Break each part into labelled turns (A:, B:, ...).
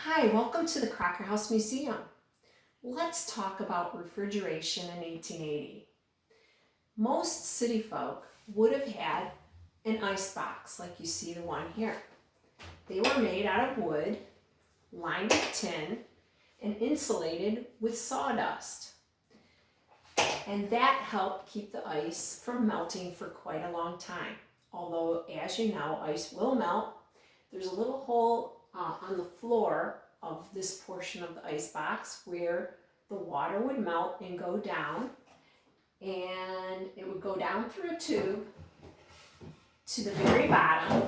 A: Hi, welcome to the Crocker House Museum. Let's talk about refrigeration in 1880. Most city folk would have had an icebox like you see the one here. They were made out of wood, lined with tin, and insulated with sawdust. And that helped keep the ice from melting for quite a long time. Although, as you know, ice will melt. There's a little hole on the floor of this portion of the icebox where the water would melt and go down, and it would go down through a tube to the very bottom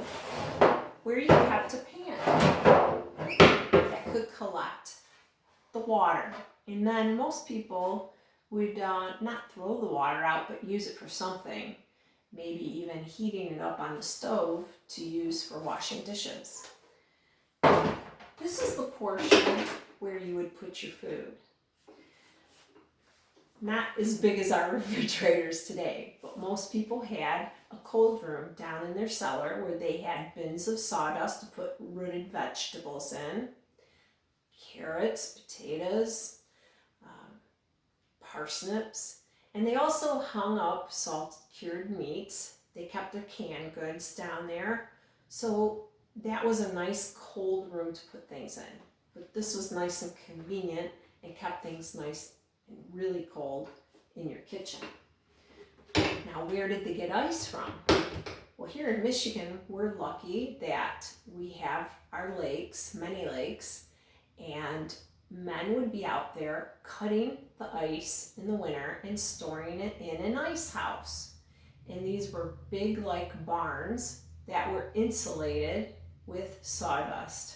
A: where you kept a pan that could collect the water. And then most people would not throw the water out but use it for something, maybe even heating it up on the stove to use for washing dishes. This is the portion where you would put your food. Not as big as our refrigerators today, but most people had a cold room down in their cellar where they had bins of sawdust to put rooted vegetables in, carrots, potatoes, parsnips, and they also hung up salt cured meats. They kept their canned goods down there. So that was a nice cold room to put things in. But this was nice and convenient and kept things nice and really cold in your kitchen. Now, where did they get ice from? Well, here in Michigan, we're lucky that we have our lakes, many lakes, and men would be out there cutting the ice in the winter and storing it in an ice house. And these were big like barns that were insulated with sawdust.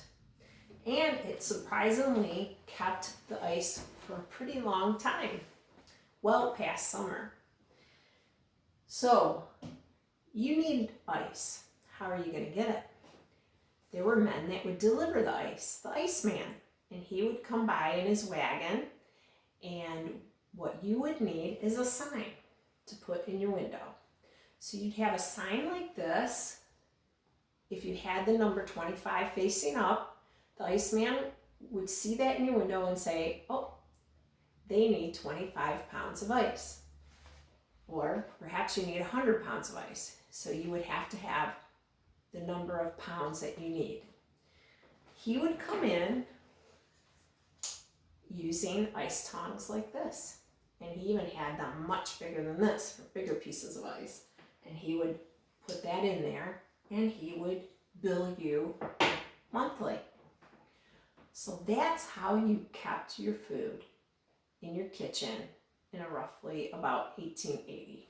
A: And it surprisingly kept the ice for a pretty long time, well past summer. So you need ice. How are you going to get it? There were men that would deliver the ice, the Iceman, and he would come by in his wagon, and what you would need is a sign to put in your window. So you'd have a sign like this. If you had the number 25 facing up, the Iceman would see that in your window and say, oh, they need 25 pounds of ice. Or perhaps you need 100 pounds of ice. So you would have to have the number of pounds that you need. He would come in using ice tongs like this. And he even had them much bigger than this for bigger pieces of ice. And he would put that in there and he would bill you monthly. So that's how you kept your food in your kitchen in a roughly about 1880.